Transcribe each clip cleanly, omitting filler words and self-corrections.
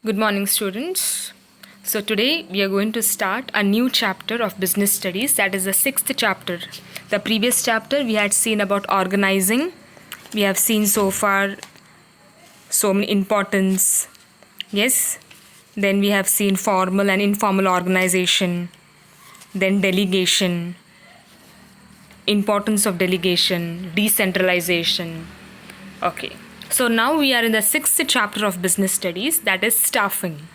Good morning, students. So, today we are going to start a new chapter of business studies, that is the sixth chapter. The previous chapter we had seen about organizing. We have seen so far so many importance. Yes. Then we have seen formal and informal organization. Then delegation, importance of delegation, decentralization. Okay. So now we are in the sixth chapter of business studies, that is staffing.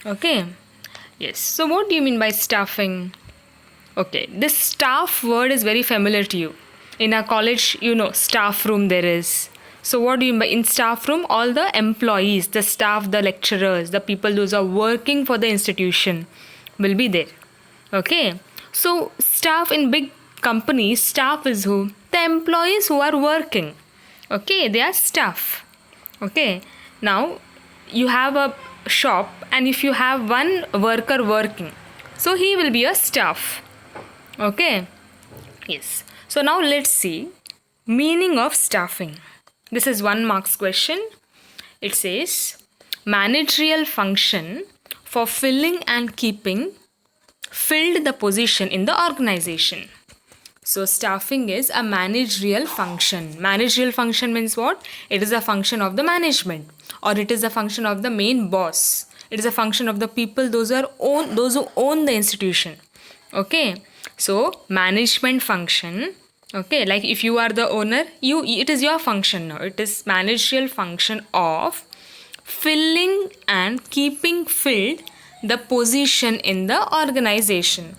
Okay. Yes. So what do you mean by staffing? Okay. This staff word is very familiar to you. In our college, staff room there is. So what do you mean by in staff room? All the employees, the staff, the lecturers, the people those are working for the institution will be there. Okay. So staff in big companies, staff is who? The employees who are working. Okay, they are staff. Okay, now you have a shop, and if you have one worker working, so he will be a staff. Okay, yes. So now let's see meaning of staffing. This is 1 marks question. It says managerial function for filling and keeping filled the position in the organization. So staffing is a managerial function. Managerial function means what? It is a function of the management, or it is a function of the main boss. It is a function of the people those who own the institution. Okay. So management function. Okay, like if you are the owner, it is your function now. It is managerial function of filling and keeping filled the position in the organization.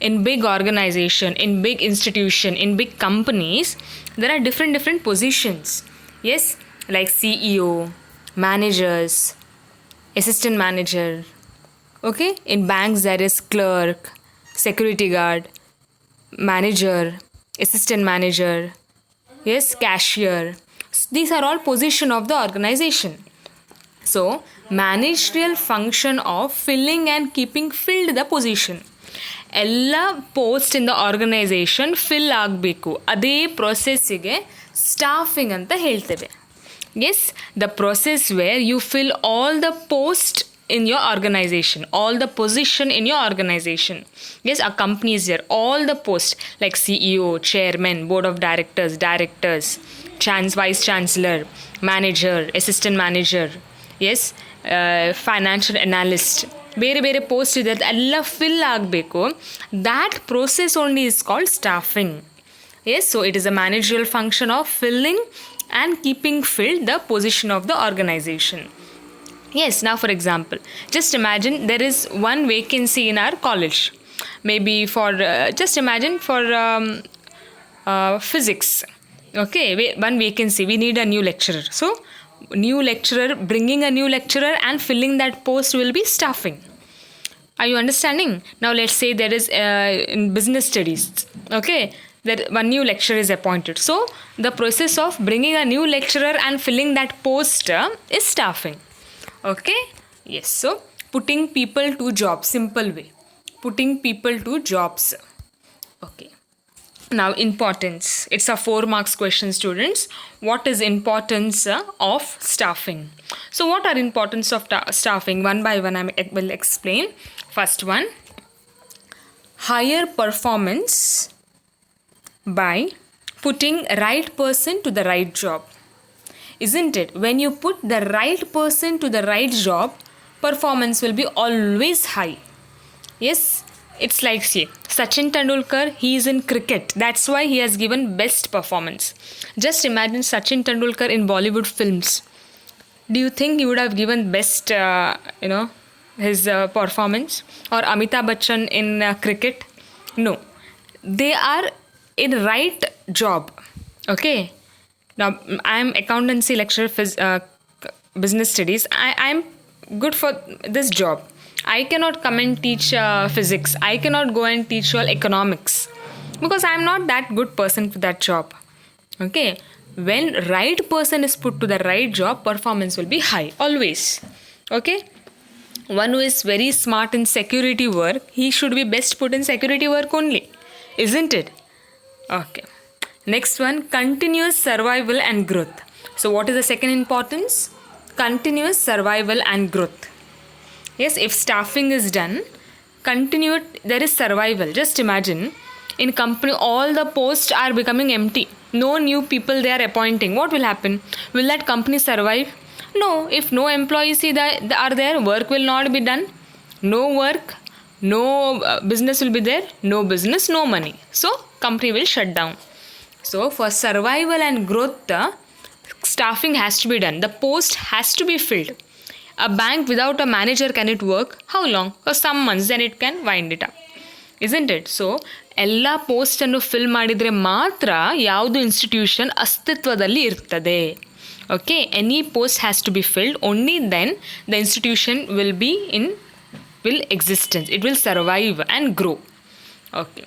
In big organization, in big institution, in big companies, there are different positions. Yes, like CEO, managers, assistant manager. Okay, in banks there is clerk, security guard, manager, assistant manager. Yes, cashier. These are all position of the organization. So, managerial function of filling and keeping filled the position. ಎಲ್ಲ post in the organization fill ಆಗಬೇಕು. ಅದೇ ಪ್ರೊಸೆಸ್ಸಿಗೆ staffing ಅಂತ ಹೇಳ್ತೇವೆ. Yes, the process where you fill all the post in your organization, all the position in your organization. Yes, a company is there, all the posts like CEO, chairman, board of directors, vice chancellor, manager, assistant manager. Yes, financial analyst. ಬೇರೆ post ಇದೆ ಎಲ್ಲ fill ಆಗಬೇಕು. That process only is called staffing. Yes, so it is a managerial function of filling and keeping filled the position of the organization. Yes, now for example, just imagine there is one vacancy in our college. Maybe for, just imagine for physics. Okay, one vacancy, we need a new lecturer. So, new lecturer, bringing a new lecturer and filling that post will be staffing. Are you understanding? Now let's say there is in business studies, okay, that one new lecturer is appointed. So, the process of bringing a new lecturer and filling that post is staffing. Okay, yes, so putting people to jobs, simple way, putting people to jobs. Okay, now importance, it's a 4 marks question, students. What is importance of staffing? So what are importance of staffing? One by one I will explain. First one, higher performance by putting right person to the right job. Isn't it? When you put the right person to the right job, performance will be always high. Yes, it's like, say, Sachin Tendulkar, he is in cricket. That's why he has given best performance. Just imagine Sachin Tendulkar in Bollywood films. Do you think he would have given best, his performance? Or Amitabh Bachchan in cricket? No. They are in right job. Okay. Now, I am accountancy lecturer, business studies. I am good for this job. I cannot come and teach physics. I cannot go and teach you all economics because I am not that good person for that job. Okay. When right person is put to the right job, performance will be high always. Okay. One who is very smart in security work, he should be best put in security work only. Isn't it? Okay. Next one, continuous survival and growth. So what is the second importance? Continuous survival and growth. Yes, if staffing is done, continue it, there is survival. Just imagine, in company, all the posts are becoming empty. No new people they are appointing. What will happen? Will that company survive? No. If no employees are there, work will not be done. No work, no business will be there. No business, no money. So company will shut down. So for survival and growth, staffing has to be done. The post has to be filled. A bank without a manager, can it work? How long? For some months, then it can wind it up. Isn't it? So ಎಲ್ಲ ಪೋಸ್ಟನ್ನು fill ಮಾಡಿದರೆ ಮಾತ್ರ ಯಾವುದು institution ಅಸ್ತಿತ್ವದಲ್ಲಿ ಇರ್ತದೆ. Okay, any post has to be filled, only then the institution will existence. It will survive and grow. Okay.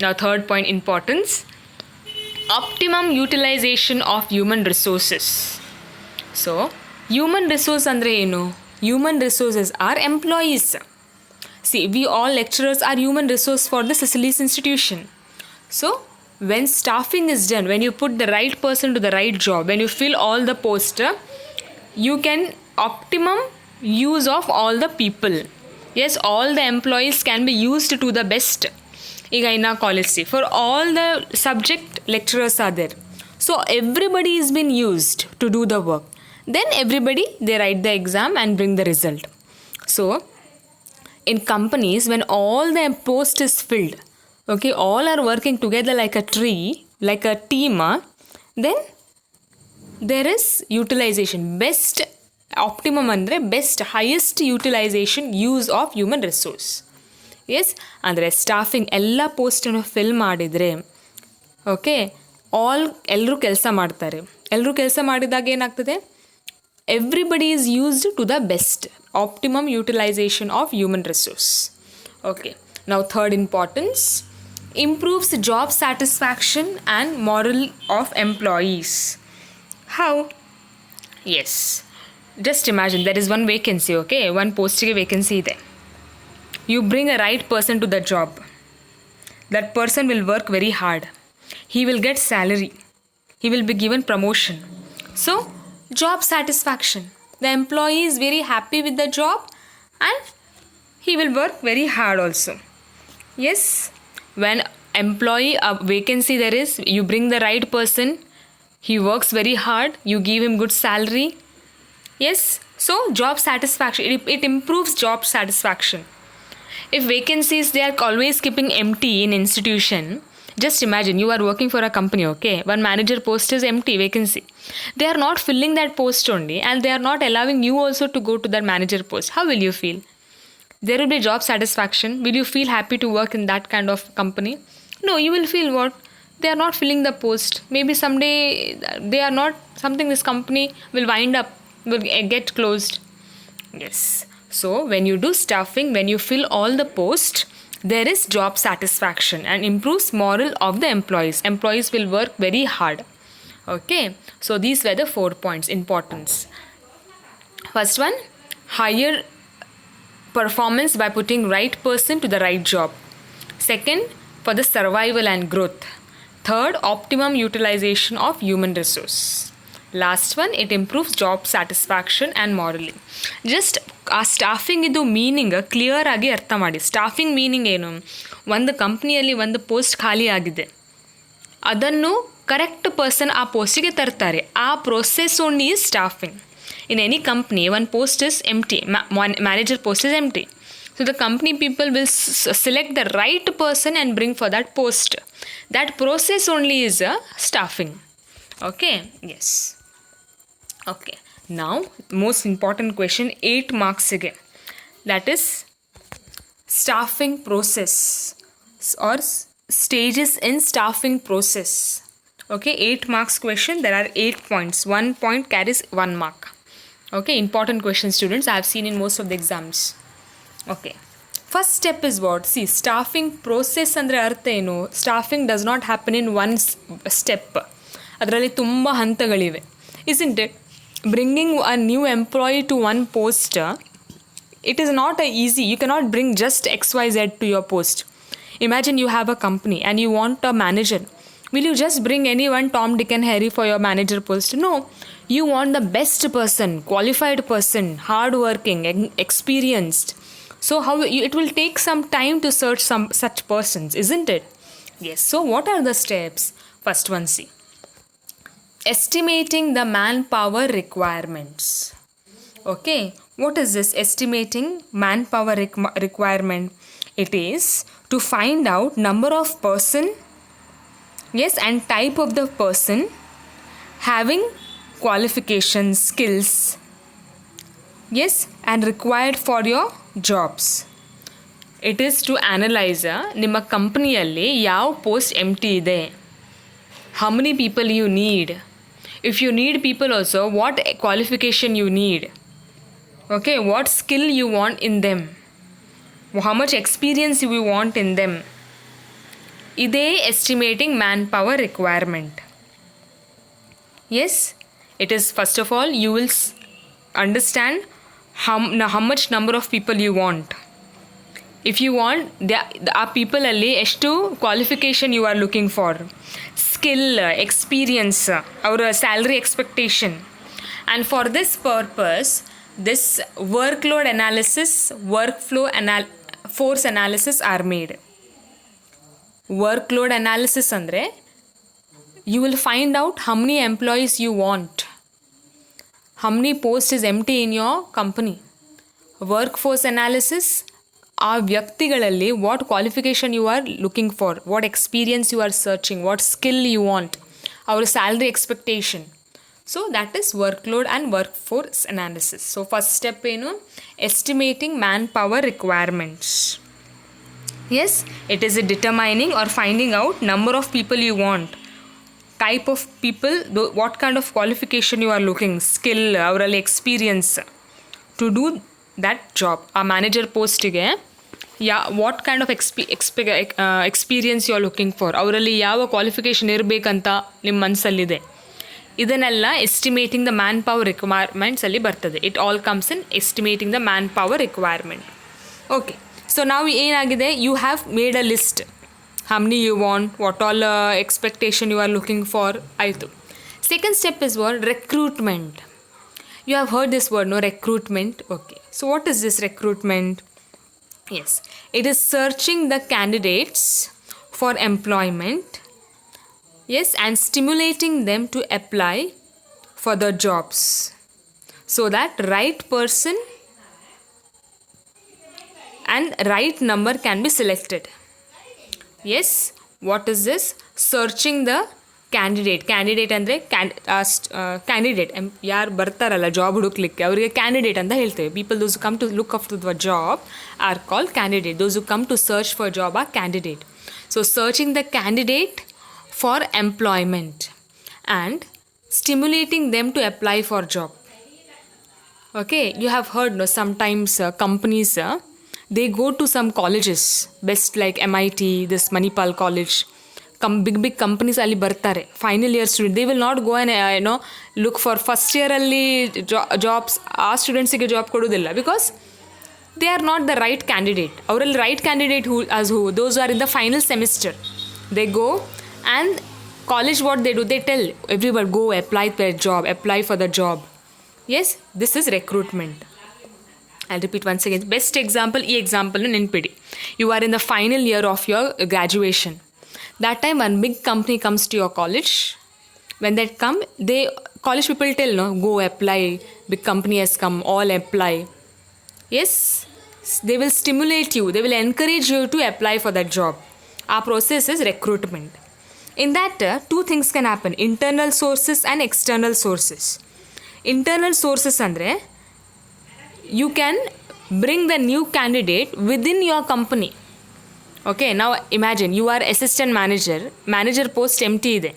Now third point, importance. Optimum utilization of human resources. So human resource andre enu? Human resources are employees. See, we all lecturers are human resource for the Sicily's institution. So when staffing is done, when you put the right person to the right job, when you fill all the posts, you can optimum use of all the people. Yes, all the employees can be used to the best. Iga in our college, see, for all the subject lecturers are there. So everybody is been used to do the work. Then everybody, they write the exam and bring the result. So in companies, when all the post is filled, okay, all are working together like a tree, like a team, then there is utilization. Best optimum andre best highest utilization use of human resource. Yes, ಅಂದರೆ staffing ಎಲ್ಲ ಪೋಸ್ಟನ್ನು fill ಮಾಡಿದರೆ, okay, ಎಲ್ಲರೂ ಕೆಲಸ ಮಾಡ್ತಾರೆ. ಎಲ್ಲರೂ ಕೆಲಸ ಮಾಡಿದಾಗ ಏನಾಗ್ತದೆ? Everybody is used to the best. Optimum utilisation of human resource. Okay, ನಾವು third importance, improves job satisfaction and morale of employees. How? Yes, just imagine there is one vacancy, okay, one postige vacancy ಇದೆ. You bring a right person to the job. That person will work very hard. He will get salary. He will be given promotion. So job satisfaction, the employee is very happy with the job and he will work very hard also. Yes, when employee a vacancy there is, you bring the right person, he works very hard, you give him good salary. Yes, so job satisfaction, it improves job satisfaction. If vacancies they are always keeping empty in institution, just imagine you are working for a company, okay, one manager post is empty vacancy, they are not filling that post only and they are not allowing you also to go to that manager post. How will you feel? There will be job satisfaction. Will you feel happy to work in that kind of company? No, you will feel what? They are not filling the post. Maybe someday they are not, something, this company will wind up, will get closed. Yes. So when you do staffing, when you fill all the post, there is job satisfaction and improves morale of the employees. Employees will work very hard. Okay. So these were the 4 points, importance. First one, higher performance by putting right person to the right job. Second, for the survival and growth. Third, optimum utilization of human resource. Last one, it improves job satisfaction and morally. Just ಆ staffing ಇದು meaning clear ಆಗಿ ಅರ್ಥ ಮಾಡಿ. Staffing meaning ಏನು? ಒಂದು ಕಂಪ್ನಿಯಲ್ಲಿ ಒಂದು post ಖಾಲಿ ಆಗಿದೆ, ಅದನ್ನು ಕರೆಕ್ಟ್ ಪರ್ಸನ್ ಆ ಪೋಸ್ಟಿಗೆ ತರ್ತಾರೆ. ಆ process only is staffing. In any company, one post is empty, one manager post is empty. So the company people will select the right person and bring for that post. That process only is a staffing. Okay, yes. Okay, now most important question, 8 marks again. That is staffing process or stages in staffing process. Okay, 8 marks question, there are 8 points. 1 point carries 1 mark. Okay, important question students, I have seen in most of the exams. Okay, first step is what? See, staffing process andre artha enu? Staffing does not happen in one step. Adralli tumba hantagalive, isn't it? Bringing a new employee to one post, it is not easy. You cannot bring just XYZ to your post. Imagine you have a company and you want a manager. Will you just bring anyone, Tom, Dick and Harry, for your manager post? No. You want the best person, qualified person, hardworking, experienced. So it will take some time to search some such persons, isn't it? Yes. So what are the steps? First one, see. Estimating the manpower requirements. Okay. What is this estimating manpower requirement? It is to find out number of person, yes, and type of the person having qualifications, skills, yes, and required for your jobs. It is to analyze ನಿಮ್ಮ ಕಂಪ್ನಿಯಲ್ಲಿ ಯಾವ post ಎಂಟಿ ಇದೆ, how many people you need, if you need people also what qualification you need, okay, what skill you want in them, how much experience you want in them. ಇದೇ estimating manpower requirement. Yes, it is first of all you will understand how much number of people you want. If you want ಆ ಪೀಪಲಲ್ಲಿ ಎಷ್ಟು qualification you are looking for, skill, experience, ಅವರ salary expectation. And for this purpose this work load analysis, work flow force analysis are made. Work load analysis ಅಂದರೆ you will find out how many employees you want, how many posts is empty in your company. Workforce analysis, ಆ ವ್ಯಕ್ತಿಗಳಲ್ಲಿ what qualification you are looking for, what experience you are searching, what skill you want, ಅವ್ರ salary expectation. So that is work load and work force analysis. So first step ಏನು? Estimating man power requirements. Yes, it is a determining or finding out number of people you want, type of people, what kind of qualification you are looking, skill, ಅವರಲ್ಲಿ experience to do that job. ಆ manager ಪೋಸ್ಟಿಗೆ what kind of experience you are looking for, ಅವರಲ್ಲಿ ಯಾವ qualification ಇರಬೇಕಂತ ನಿಮ್ಮ ಮನಸ್ಸಲ್ಲಿದೆ. ಇದನ್ನೆಲ್ಲ estimating the manpower ರಿಕ್ವೈರ್ಮೆಂಟ್ಸಲ್ಲಿ ಬರ್ತದೆ. It all comes in estimating the manpower requirement. Okay, so ನಾವು ಏನಾಗಿದೆ, you have made a list, how many you want, what all expectation you are looking for. ಆಯಿತು. Second step is what? Recruitment. You have heard this word, no? Recruitment. Okay. So what is this recruitment? Yes. It is searching the candidates for employment. Yes, and stimulating them to apply for the jobs so that right person and right number can be selected. Yes, what is this? Searching the candidate. Candidate ಅಂದರೆ candidate ಯಾರು ಬರ್ತಾರಲ್ಲ job ಹುಡುಕ್ಲಿಕ್ಕೆ ಅವರಿಗೆ candidate ಅಂತ ಹೇಳ್ತೇವೆ. People those come to look after the job are called candidate. Those who come to search for job are candidate. So searching the candidate for employment and stimulating them to apply for job. Okay, you have heard no sometimes companies they go to some colleges, best like MIT, this Manipal college, big companies ಅಲ್ಲಿ ಬರ್ತಾರೆ. Final year student, they will not go and look for first ಇಯರಲ್ಲಿ jobs. ಆ ಸ್ಟೂಡೆಂಟ್ಸಿಗೆ job ಕೊಡೋದಿಲ್ಲ, because they are not the right candidate. ಅವರಲ್ಲಿ right candidate those are in the final semester. They go and college what they do, they tell everybody go apply for job, apply for the job. Yes, this is recruitment. I'll repeat once again. Best example, ಈ ಎಕ್ಸಾಂಪಲ್ನ ನೆನ್ಪಿಡಿ. You are in the final year of your graduation. That time one big company comes to your college. When they come, college people tell, no, go apply, big company has come, all apply. Yes, they will stimulate you, they will encourage you to apply for that job. Our process is recruitment. In that, two things can happen, internal sources and external sources. Internal sources ಅಂದರೆ you can bring the new candidate within your company. Okay, now imagine you are assistant manager post empty ಇದೆ.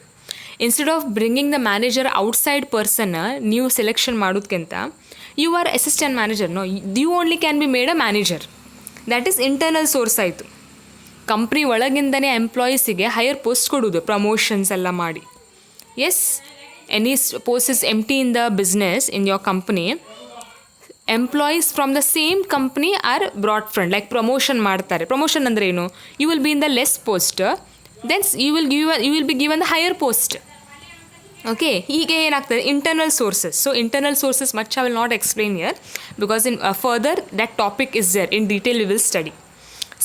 Instead of bringing the manager outside person ನೀವು selection ಮಾಡೋದಕ್ಕಿಂತ you are assistant manager, no, you only can be made a manager. That is internal source ಆಯಿತು. Company ಒಳಗಿಂದನೇ ಎಂಪ್ಲಾಯೀಸಿಗೆ higher post ಕೊಡೋದು, promotions ಎಲ್ಲ ಮಾಡಿ. Yes, any post is empty in the business in your company, employees from the same company are brought front, like promotion ಮಾಡ್ತಾರೆ. Promotion ಅಂದರೆ ಏನು? You will be in the less post, then you will be given the higher post. Okay, ಹೀಗೆ ಏನಾಗ್ತದೆ internal sources. So internal sources much I will not explain here because in further that topic is there in detail we will study.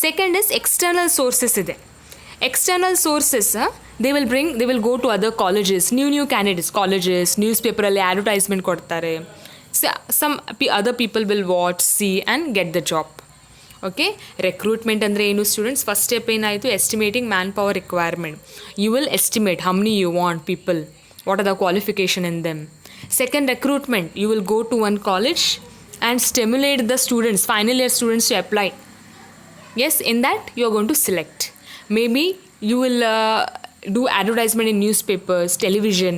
Second is external sources ಇದೆ. External sources they will go to other colleges, new candidates colleges, news ಪೇಪರಲ್ಲಿ advertisement ಕೊಡ್ತಾರೆ. Some other people will watch, see and get the job. Okay, recruitment ಅಂದರೆ ಏನು students? First step ಏನಾಯಿತು, estimating man power requirement. You will estimate how many you want people, what are the qualification in them. Second, recruitment, you will go to one college and stimulate the students, final year students, to apply. Yes, in that you are going to select. Maybe you will do advertisement in newspapers, television,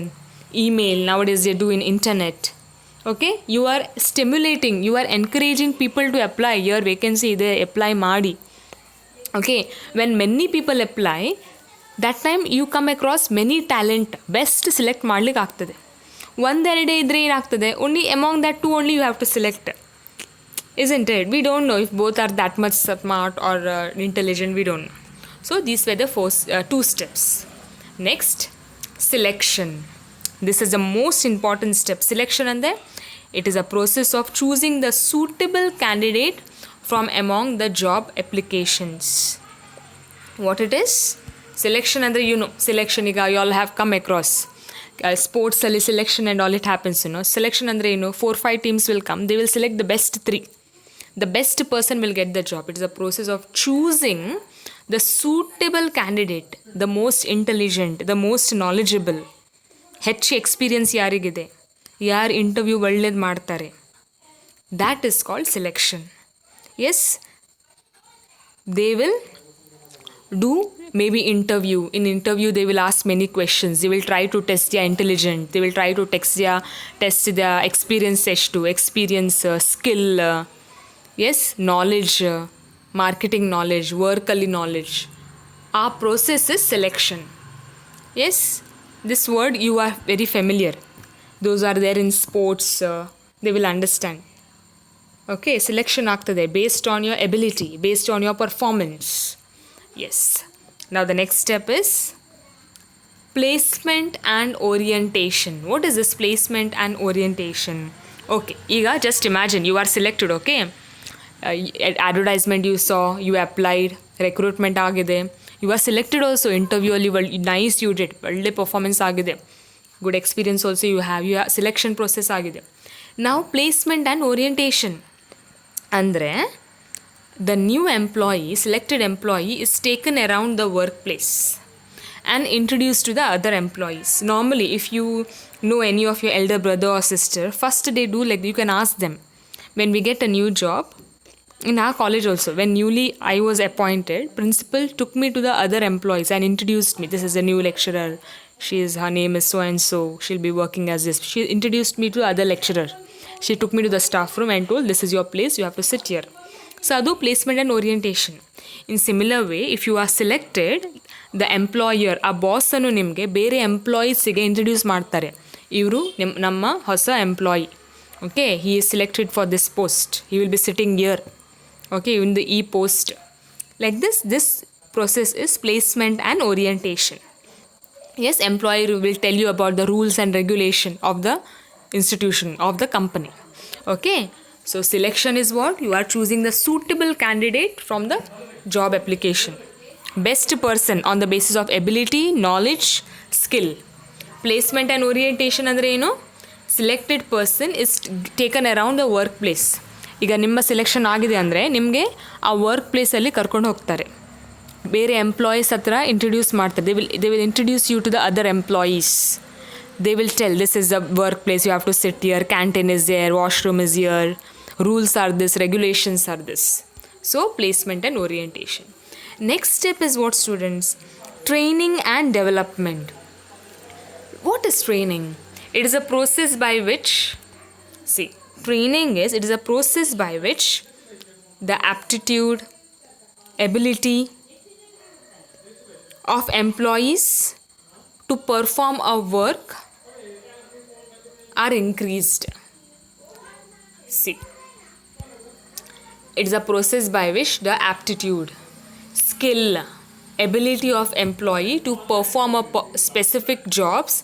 email, nowadays they do in internet. Okay, you are stimulating, you are encouraging people to apply. Your vacancy ide, apply ಮಾಡಿ. Okay, when many people apply, that time you come across many talent, best select ಮಾಡ್ಲಿಕ್ಕೆ ಆಗ್ತದೆ. ಒಂದೆರಡೇ ಇದ್ದರೆ ಏನಾಗ್ತದೆ, only among that two only you have to select, isn't it? We don't know if both are that much smart or intelligent, we don't know. So these were the first two steps. Next, selection. This is the most important step. Selection ಅಂದರೆ it is a process of choosing the suitable candidate from among the job applications. What it is? Selection ಅಂದರೆ selection, ಈಗ you all have come across ಸ್ಪೋರ್ಟ್ಸಲ್ಲಿ selection and all it happens, selection ಅಂದರೆ ಏನು, 4-5 teams will come, they will select the best 3. The best person will get the job. It is a process of choosing the suitable candidate, the most intelligent, the most knowledgeable, ಹೆಚ್ಚು experience ಯಾರಿಗಿದೆ, ಯಾರು interview ಒಳ್ಳೇದು ಮಾಡ್ತಾರೆ, that is called selection. Yes, they will do maybe interview. In interview they will ask many questions, they will try to test their intelligence, they will try to test their experience, experience, skill, yes, knowledge, marketing knowledge, workally knowledge. Our process is selection. Yes, this word you are very familiar, those are there in sports, they will understand. Okay, selection ಆಗ್ತದೆ based on your ability, based on your performance. Yes. Now the next step is placement and orientation. What is this placement and orientation? Okay, ಈಗ just imagine you are selected. Okay, advertisement you saw, you applied, recruitment ಆಗಿದೆ, you are selected also, interview ಅಲ್ಲಿ nice you did, ಒಳ್ಳೆ performance ಆಗಿದೆ, good experience also you have, selection process ಆಗಿದೆ. Now placement and orientation ಅಂದರೆ the new employee, selected employee, is taken around the workplace and introduced to the other employees. Normally, if you know any of your elder brother or sister, first they do like, you can ask them. When we get a new job, in our college also, when newly I was appointed, principal took me to the other employees and introduced me. This is a new lecturer. Her name is so and so. She'll be working as this. She introduced me to the other lecturer. She took me to the staff room and told, this is your place, you have to sit here. So ಅದು placement and orientation. In similar way, if you are selected, the employer, ಆ ಬಾಸನ್ನು ನಿಮಗೆ ಬೇರೆ ಎಂಪ್ಲಾಯೀಸಿಗೆ introduce ಮಾಡ್ತಾರೆ, ಇವರು ನಮ್ಮ ಹೊಸ employee. Okay, he is selected for this post, he will be sitting here, okay, in the e post. Like this process is placement and orientation. Yes, employer will tell you about the rules and regulation of the institution, of the company. Okay, so selection is what? You are choosing the suitable candidate from the job application. Best person on the basis of ability, knowledge, skill. Placement and orientation ಅಂದರೆ ಏನು? Selected person is taken around the workplace. ಈಗ ನಿಮ್ಮ selection ಆಗಿದೆ ಅಂದರೆ ನಿಮಗೆ ಆ work ಪ್ಲೇಸಲ್ಲಿ ಕರ್ಕೊಂಡು ಹೋಗ್ತಾರೆ, ಬೇರೆ ಎಂಪ್ಲಾಯೀಸ್ ಹತ್ರ ಇಂಟ್ರಡ್ಯೂಸ್ ಮಾಡ್ತಾರೆ. they will introduce you to the other employees. They will tell, this is the workplace, you have to sit here, canteen is there, washroom is here, rules are this, regulations are this. So placement and orientation. Next step is what, students? Training and development. What is training? It is a process by which, it is a process by which the aptitude, ability of employees to perform a work are increased. It is a process by which the aptitude, skill, ability of employee to perform specific jobs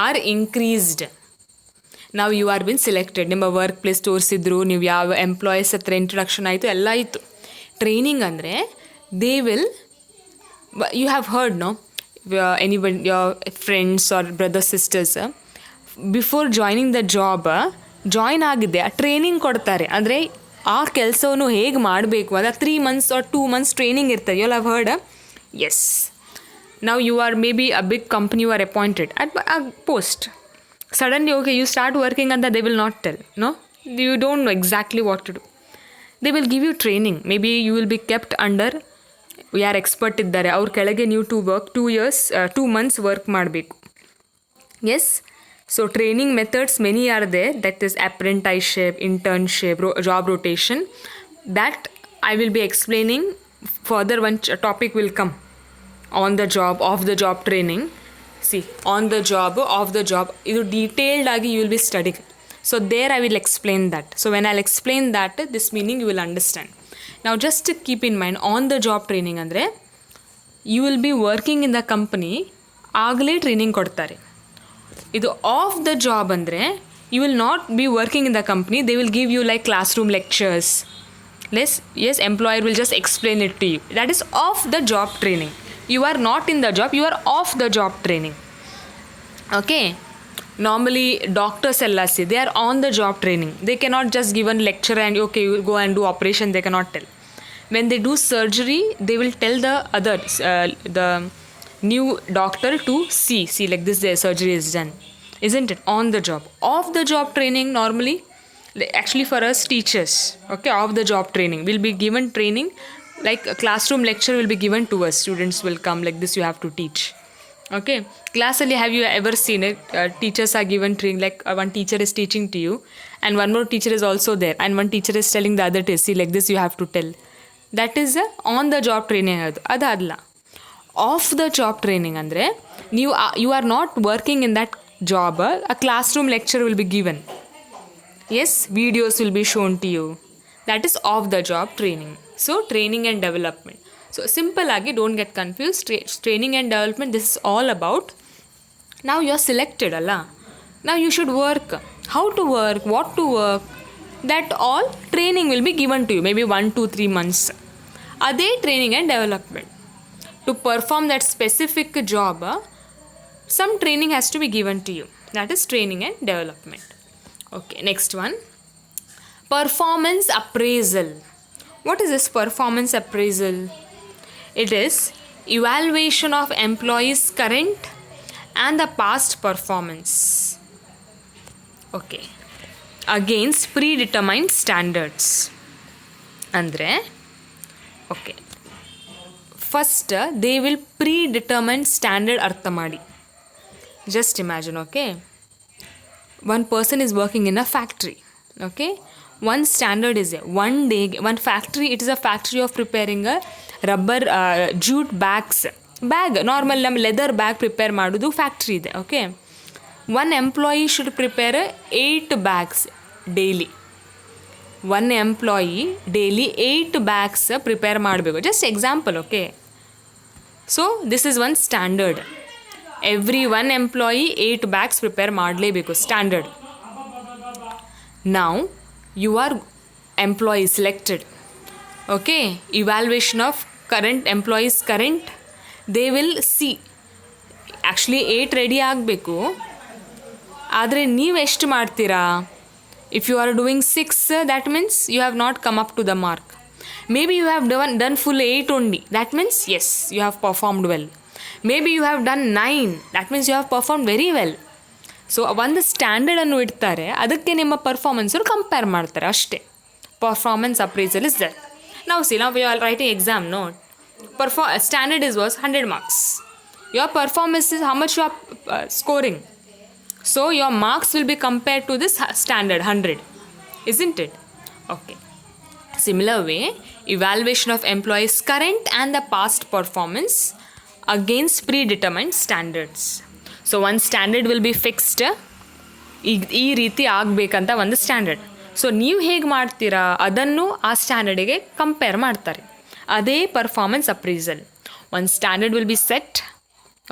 are increased. ನಾವು you are been selected, ನಿಮ್ಮ work place ತೋರಿಸಿದ್ರು, ನೀವು ಯಾವ employees ಹತ್ರ introduction ಆಯಿತು, ಎಲ್ಲ ಆಯಿತು. Training ಅಂದರೆ they will, you have heard no, anybody your friends or brothers sisters before joining the job join ಆಗಿದೆ, ಆ ಟ್ರೈನಿಂಗ್ ಕೊಡ್ತಾರೆ. ಅಂದರೆ ಆ ಕೆಲಸವನ್ನು ಹೇಗೆ ಮಾಡಬೇಕು ಅದ 3 months or 2 months ಟ್ರೈನಿಂಗ್ ಇರ್ತದೆ. You have heard? ಎಸ್. ನಾವು you are may be a big company, you are appointed at a post. Suddenly, okay, you start working and they will not tell. No? You don't know exactly what to do. They will give you training. Maybe you will be kept under, ಯಾರು expert ಇದ್ದಾರೆ ಅವ್ರ ಕೆಳಗೆ ನೀವು to work 2 months work ಮಾಡಬೇಕು. Yes. So training methods many are there. That is apprenticeship, internship, job rotation. That I will be explaining further. One topic will come on the job, off the job training. See, on the job, off the job, ಇದು detailed ಆಗಿ you will be studying. So there I will explain that. So when I'll explain that, this meaning you will understand. Now just keep in mind, on the job training ಅಂದರೆ you will be working in the company, ಆಗಲೇ training ಕೊಡ್ತಾರೆ. ಇದು of the job ಅಂದರೆ you will not be working in the company, they will give you like classroom lectures. Yes, employer will just explain it to you. That is off the job training. You are not in the job, you are off the job training. Okay? Normally doctors ಎಲ್ಲ they are on the job training. They cannot just give a lecture and okay, you go and do operation. They cannot tell. When they do surgery, they will tell the others, the new doctor to see like this, their surgery is done. Isn't it? On the job. Off the job training normally, actually for us teachers, okay, off the job training, will be given training. Like a classroom lecture will be given to us. Students will come like this, you have to teach. Okay? Classally, have you ever seen it? Teachers are given training, like one teacher is teaching to you and one more teacher is also there and one teacher is telling the other to see like this, you have to tell. That is on the job training. Adadla. Off the job training andre you are not working in that job. A classroom lecture will be given. Yes, videos will be shown to you. That is off the job training. So training and development. So simple agi, don't get confused. Training and development, this is all about, now you are selected alla, now you should work. How to work, what to work, that all training will be given to you, maybe 1 to 3 months. Ade training and development. To perform that specific job, some training has to be given to you. That is training and development. Okay, next one. Performance appraisal. What is this performance appraisal? It is evaluation of employees' current and the past performance. Okay. Against predetermined standards. Andre, okay. First, they will predetermine standard artha madi. Just imagine, okay. One person is working in a factory, okay. One standard is there. One day, one factory, it is a factory of preparing a rubber jute bags. Bag, normal leather bag prepare madudu factory ಇದೆ, okay. One employee should prepare 8 bags daily. One employee daily 8 bags prepare ಮಾಡಬೇಕು. Just example, okay. So this is one standard. Every one employee 8 bags prepare ಮಾಡಲೇಬೇಕು, standard. Now you are employee selected, okay. Evaluation of current employees current, they will see actually 8 ready ಆಗಬೇಕು, ಆದರೆ ನೀವು ಎಷ್ಟು ಮಾಡ್ತೀರಾ? If you are doing 6, that means you have not come up to the mark. Maybe you have done full 8 only, that means yes, you have performed well. Maybe you have done 9, that means you have performed very well. So ಒಂದು ಸ್ಟ್ಯಾಂಡರ್ಡನ್ನು ಇಡ್ತಾರೆ, ಅದಕ್ಕೆ ನಿಮ್ಮ ಪರ್ಫಾರ್ಮೆನ್ಸನ್ನು compare ಮಾಡ್ತಾರೆ ಅಷ್ಟೇ. Performance appraisal is that. ನಾವು we are writing exam, no standard was 100 marks. Your performance is how much you are scoring. So your marks will be compared to this standard 100, isn't it? Okay. Similar way, evaluation of employees' current and the past performance against predetermined standards. So ಒಂದು standard will be fixed, ಈ ರೀತಿ ಆಗಬೇಕಂತ ಒಂದು standard. So ನೀವು ಹೇಗೆ ಮಾಡ್ತೀರಾ ಅದನ್ನು ಆ ಸ್ಟ್ಯಾಂಡರ್ಡಿಗೆ ಕಂಪೇರ್ ಮಾಡ್ತಾರೆ. ಅದೇ ಪರ್ಫಾರ್ಮೆನ್ಸ್ ಅಪ್ರೈಸಲ್. ಒಂದು standard will be set,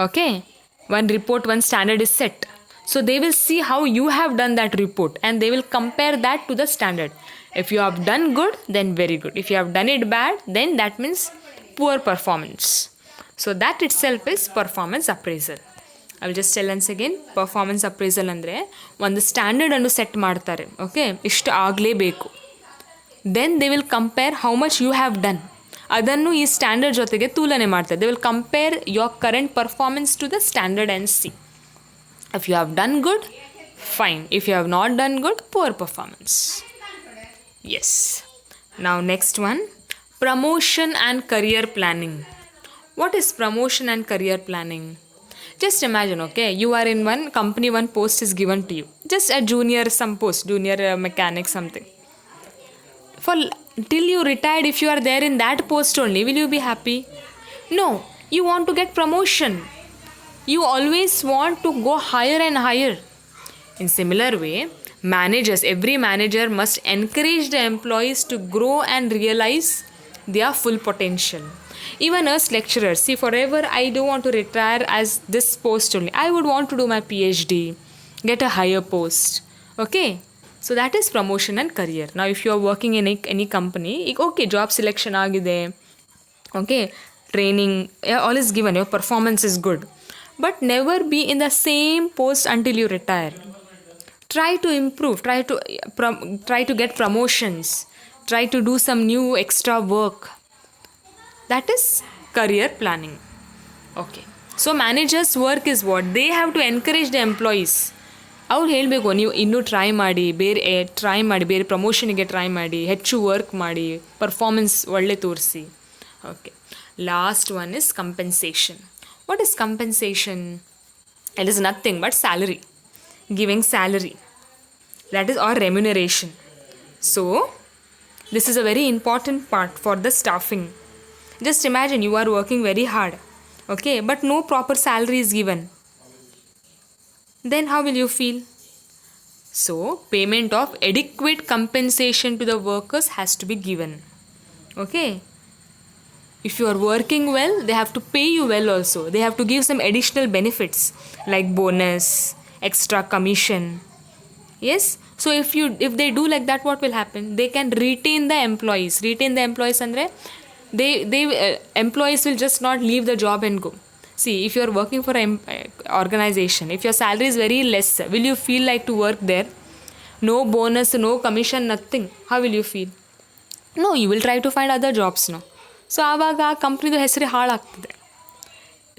okay. ಒಂದು ರಿಪೋರ್ಟ್, ಒಂದು standard is set. So they will see how you have done that report and they will compare that to the standard. If you have done good, then very good. If you have done it bad, then that means poor performance. So that itself is performance appraisal. I will just tell once again, performance appraisal ಅಂದರೆ ಒಂದು ಸ್ಟ್ಯಾಂಡರ್ಡನ್ನು set ಮಾಡ್ತಾರೆ. Okay, ಇಷ್ಟು ಆಗಲೇಬೇಕು. Then they will compare how much you have done. ಅದನ್ನು ಈ standard ಜೊತೆಗೆ ತುಲನೆ ಮಾಡ್ತಾರೆ. They will compare your current performance to the standard and see. If you have done good, fine. If you have not done good, poor performance. Yes. Now next one, promotion and career planning. What is promotion and career planning? Just imagine, okay, you are in one company, one post is given to you. Just a junior, some post, junior mechanic, something. For till you retired, if you are there in that post only, will you be happy? No. You want to get promotion. You always want to go higher and higher. In similar way, managers, every manager must encourage the employees to grow and realize their full potential. Even us lecturers, see, forever I don't want to retire as this post only. I would want to do my PhD, get a higher post. Okay? So that is promotion and career. Now if you are working in any company, okay, job selection agide, okay, training, all is given, your performance is good. But never be in the same post until you retire. Try to improve, try to get promotions, try to do some new extra work. That is career planning. Okay. So managers' work is what? They have to encourage the employees. ಅವ್ರು ಹೇಳಬೇಕು, ನೀವು ಇನ್ನೂ try ಮಾಡಿ, ಬೇರೆ ಪ್ರಮೋಷನಿಗೆ try ಮಾಡಿ, ಹೆಚ್ಚು work ಮಾಡಿ, performance ಒಳ್ಳೆ ತೋರಿಸಿ. Okay. Last one is compensation. What is compensation? It is nothing but salary. Giving salary. That is our remuneration. So, this is a very important part for the staffing. Just imagine you are working very hard. Okay, but no proper salary is given. Then how will you feel? So, payment of adequate compensation to the workers has to be given. Okay. If you are working well, they have to pay you well also. They have to give some additional benefits like bonus, extra commission. Yes? So if they do like that, what will happen? They can retain the employees. Retain the employees andre employees will just not leave the job and go. See, if you are working for an organization, if your salary is very less, will you feel like to work there? No bonus, no commission, nothing. How will you feel? No, you will try to find other jobs now. So ಆವಾಗ ಆ ಕಂಪ್ನಿದು ಹೆಸರು ಹಾಳಾಗ್ತದೆ.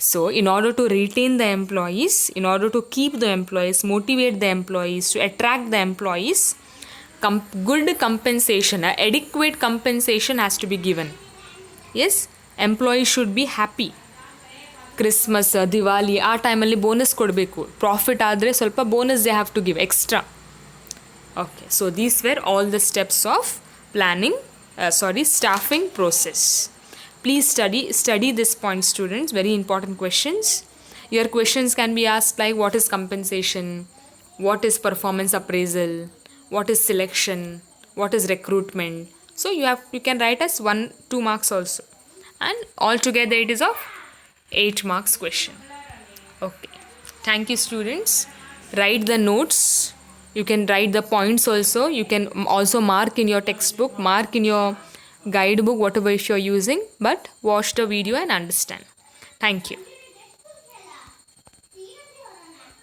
So in order to retain the employees, in order to keep the employees, motivate the employees, to attract the employees, good compensation, adequate compensation has to be given. Yes, employees should be happy. Christmas, Diwali ಆ ಟೈಮಲ್ಲಿ bonus ಕೊಡಬೇಕು. Profit ಆದರೆ ಸ್ವಲ್ಪ bonus they have to give extra. Okay, so these were all the steps of planning, staffing process. Please study this point, students. Very important questions. Your questions can be asked like, what is compensation? What is performance appraisal? What is selection? What is recruitment? So you can write as 1-2 marks also. And altogether it is of 8 marks question. Okay. Thank you, students. Write the notes. You can write the points also. You can also mark in your textbook, mark in your guidebook, whatever if you're using, but watch the video and understand. Thank you.